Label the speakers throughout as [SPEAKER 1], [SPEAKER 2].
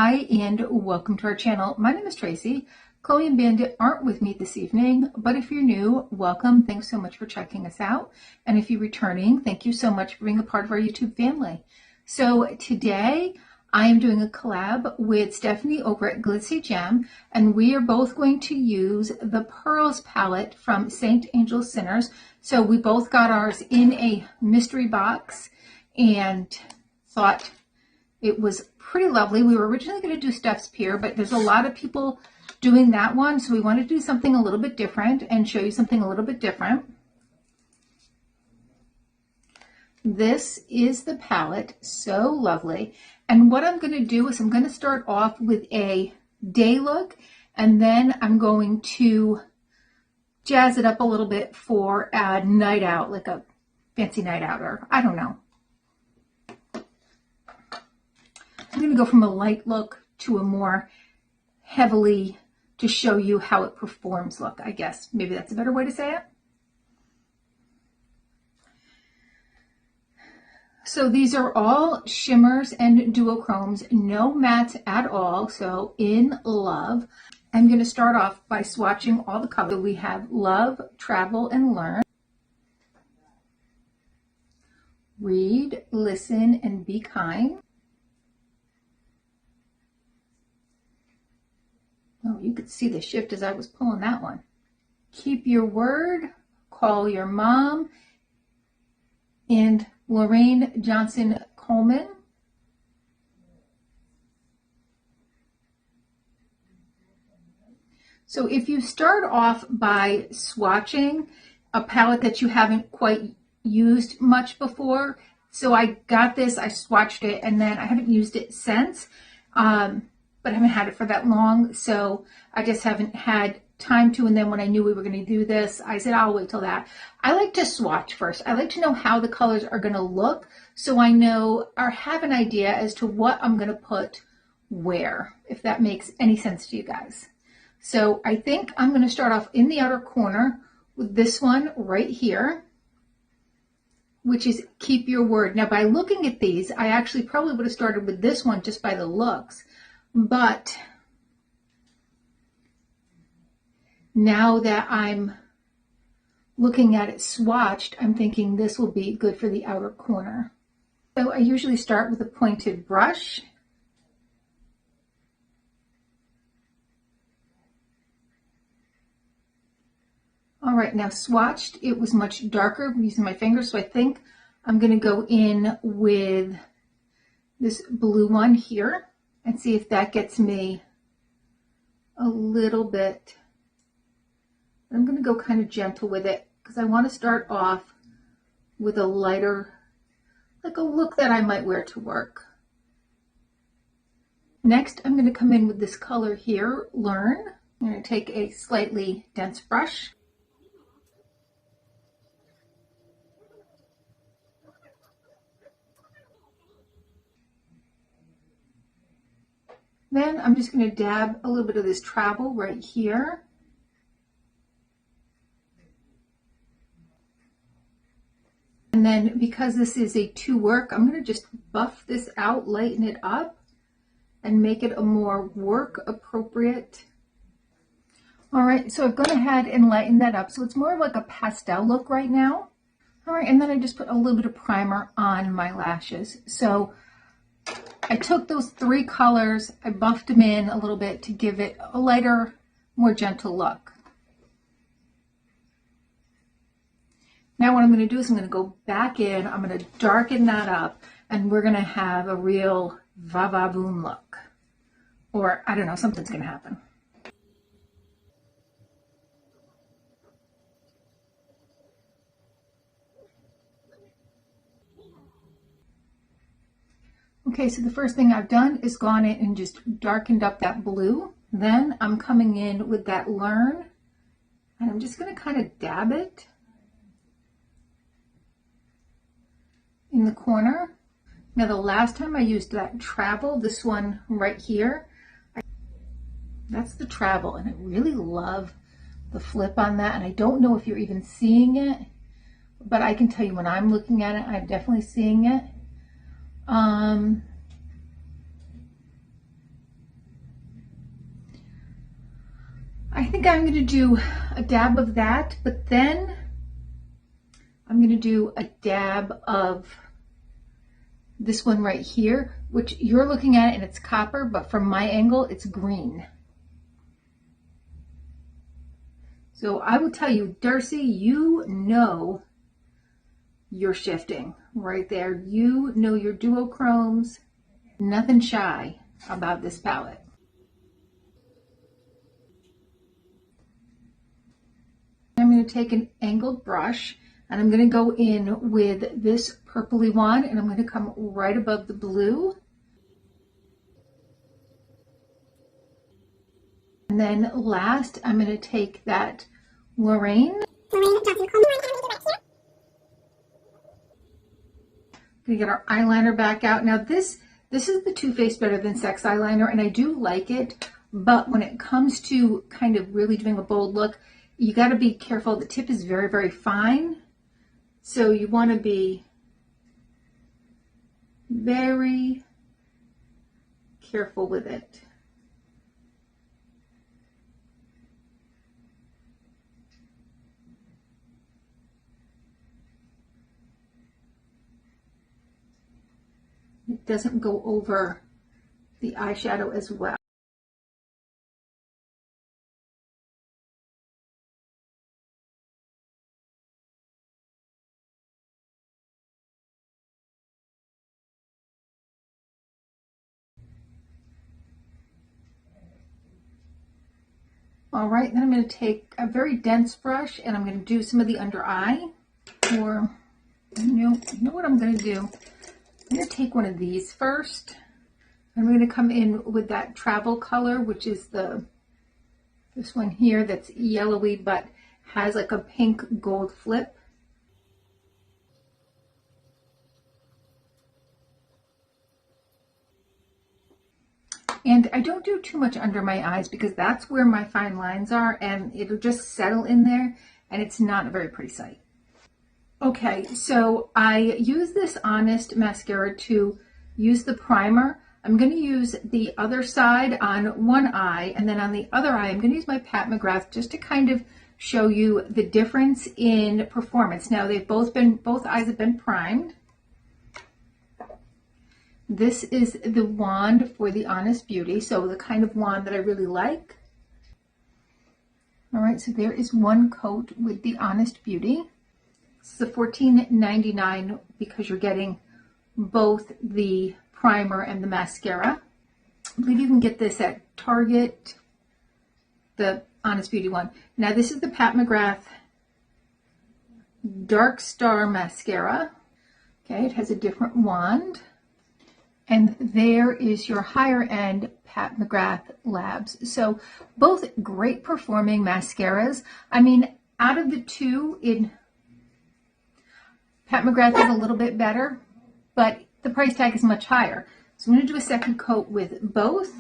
[SPEAKER 1] Hi and welcome to our channel. My name is Tracy. Chloe and Bandit aren't with me this evening, but if you're new, welcome. Thanks so much for checking us out. And if you're returning, thank you so much for being a part of our YouTube family. So today I am doing a collab with Stephanie over at Glitzzy Gem, and we are both going to use the Pearls palette from Saint Angel Sinners. So we both got ours in a mystery box and thought it was pretty lovely. We were originally going to do Steph's Pier, but there's a lot of people doing that one, so we wanted to do something a little bit different and show you something a little bit different. This is the palette, so lovely. And what I'm going to do is I'm going to start off with a day look, and then I'm going to jazz it up a little bit for a night out, like a fancy night out, or I don't know. I'm going to go from a light look to a more heavily, to show you how it performs look, I guess. Maybe that's a better way to say it. So these are all shimmers and duochromes, no mattes at all, so in love. I'm going to start off by swatching all the colors. We have Love, Travel, and Learn. Read, Listen, and Be Kind. Oh, you could see the shift as I was pulling that one. Keep Your Word, Call Your Mom, and Lorraine Johnson Coleman. So if you start off by swatching a palette that you haven't quite used much before, so I got this, I swatched it, and then I haven't used it since. But I haven't had it for that long, so I just haven't had time to. And then when I knew we were going to do this, I said, I'll wait till that. I like to swatch first. I like to know how the colors are going to look, so I know or have an idea as to what I'm going to put where, if that makes any sense to you guys. So I think I'm going to start off in the outer corner with this one right here, which is Keep Your Word. Now, by looking at these, I actually probably would have started with this one just by the looks. But now that I'm looking at it swatched, I'm thinking this will be good for the outer corner. So I usually start with a pointed brush. All right, now swatched, it was much darker using my fingers, so I think I'm going to go in with this blue one here and see if that gets me a little bit. I'm going to go kind of gentle with it because I want to start off with a lighter, like a look that I might wear to work. Next, I'm going to come in with this color here, Learn. I'm going to take a slightly dense brush. Then I'm just going to dab a little bit of this Travel right here. And then because this is a to work, I'm going to just buff this out, lighten it up, and make it a more work appropriate. All right, so I've gone ahead and lightened that up. So it's more of like a pastel look right now. All right, and then I just put a little bit of primer on my lashes. So I took those three colors, I buffed them in a little bit to give it a lighter, more gentle look. Now what I'm going to do is I'm going to go back in, I'm going to darken that up, and we're going to have a real va-va-voom look. Or, I don't know, something's going to happen. Okay, so the first thing I've done is gone in and just darkened up that blue. Then I'm coming in with that Learn, and I'm just going to kind of dab it in the corner. Now the last time I used that Travel, this one right here, that's the Travel, and I really love the flip on that, and I don't know if you're even seeing it, but I can tell you when I'm looking at it, I'm definitely seeing it. I think I'm going to do a dab of that, but then I'm going to do a dab of this one right here, which you're looking at and it's copper, but from my angle, it's green. So I will tell you, Darcy, you know you're shifting right there. You know your duochromes. Nothing shy about this palette. I'm going to take an angled brush and I'm going to go in with this purpley one and I'm going to come right above the blue. And then last, I'm going to take that Lorraine. I'm going to get our eyeliner back out. Now this is the Too Faced Better Than Sex eyeliner, and I do like it, but when it comes to kind of really doing a bold look, you got to be careful. The tip is very, very fine, so you want to be very careful with it. It doesn't go over the eyeshadow as well. All right, then I'm going to take a very dense brush and I'm going to do some of the under eye. Or, you know what I'm going to do? I'm going to take one of these first. I'm going to come in with that travel color, which is this one here that's yellowy but has like a pink gold flip. And I don't do too much under my eyes because that's where my fine lines are and it'll just settle in there and it's not a very pretty sight. Okay, so I use this Honest mascara to use the primer. I'm going to use the other side on one eye, and then on the other eye, I'm going to use my Pat McGrath just to kind of show you the difference in performance. Now, both eyes have been primed. This is the wand for the Honest Beauty, so the kind of wand that I really like. All right, so there is one coat with the Honest Beauty. This is a $14.99 because you're getting both the primer and the mascara. I believe you can get this at Target, the Honest Beauty one. Now this is the Pat McGrath Dark Star Mascara. Okay, it has a different wand. And there is your higher end Pat McGrath Labs. So both great performing mascaras. I mean, out of the two, Pat McGrath is a little bit better, but the price tag is much higher. So I'm going to do a second coat with both.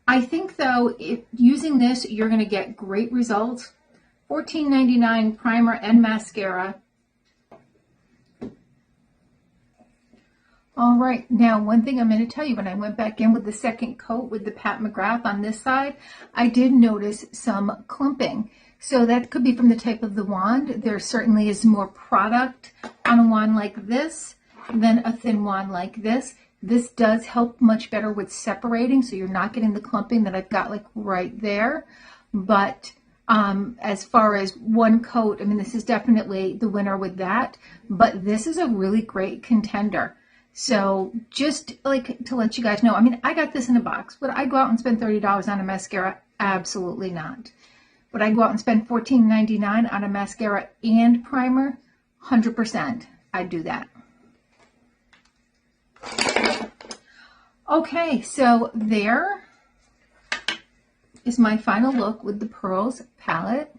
[SPEAKER 1] I think though, using this, you're going to get great results. $14.99 primer and mascara. All right, now one thing I'm going to tell you, when I went back in with the second coat with the Pat McGrath on this side, I did notice some clumping. So that could be from the type of the wand. There certainly is more product on a wand like this than a thin wand like this. This does help much better with separating, so you're not getting the clumping that I've got like right there. But as far as one coat, I mean, this is definitely the winner with that. But this is a really great contender. So just like to let you guys know, I mean, I got this in a box. Would I go out and spend $30 on a mascara? Absolutely not. Would I go out and spend $14.99 on a mascara and primer? 100%. I'd do that. Okay, so there is my final look with the Pearls palette.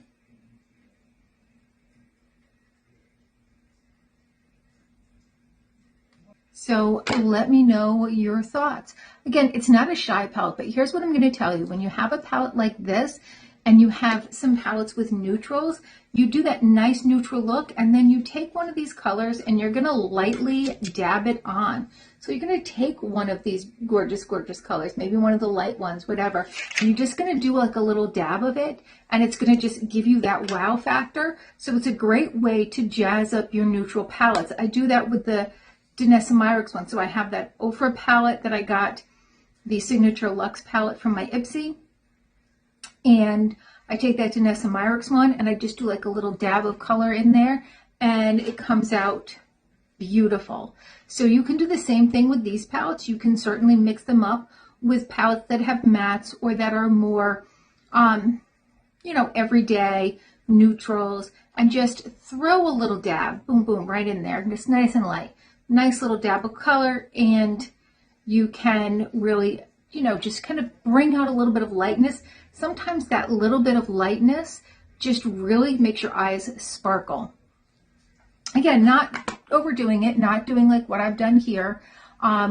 [SPEAKER 1] So let me know your thoughts. Again, it's not a shy palette, but here's what I'm going to tell you. When you have a palette like this, and you have some palettes with neutrals, you do that nice neutral look, and then you take one of these colors and you're going to lightly dab it on. So you're going to take one of these gorgeous, gorgeous colors, maybe one of the light ones, whatever, and you're just going to do like a little dab of it, and it's going to just give you that wow factor. So it's a great way to jazz up your neutral palettes. I do that with the Danessa Myricks one. So I have that Ofra palette that I got, the Signature Luxe palette from my Ipsy, and I take that Danessa Myricks one and I just do like a little dab of color in there, and it comes out beautiful. So you can do the same thing with these palettes. You can certainly mix them up with palettes that have mattes or that are more, you know, everyday neutrals, and just throw a little dab, boom, boom, right in there, just nice and light. Nice little dab of color, and you can really, you know, just kind of bring out a little bit of lightness. Sometimes that little bit of lightness just really makes your eyes sparkle. Again, not overdoing it, not doing like what I've done here,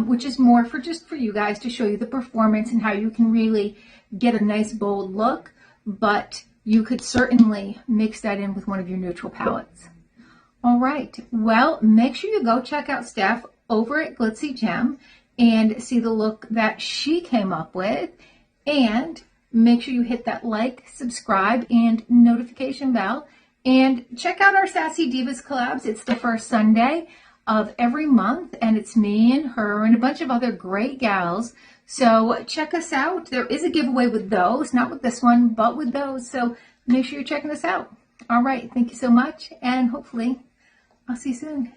[SPEAKER 1] which is more for just for you guys to show you the performance and how you can really get a nice bold look, but you could certainly mix that in with one of your neutral palettes. All right, well, make sure you go check out Steph over at Glitzzy Gem and see the look that she came up with, and make sure you hit that like, subscribe, and notification bell, and check out our Sassy Divas collabs. It's the first Sunday of every month, and it's me and her and a bunch of other great gals. So check us out. There is a giveaway with those, not with this one, but with those. So make sure you're checking us out. All right, thank you so much, and hopefully I'll see you soon.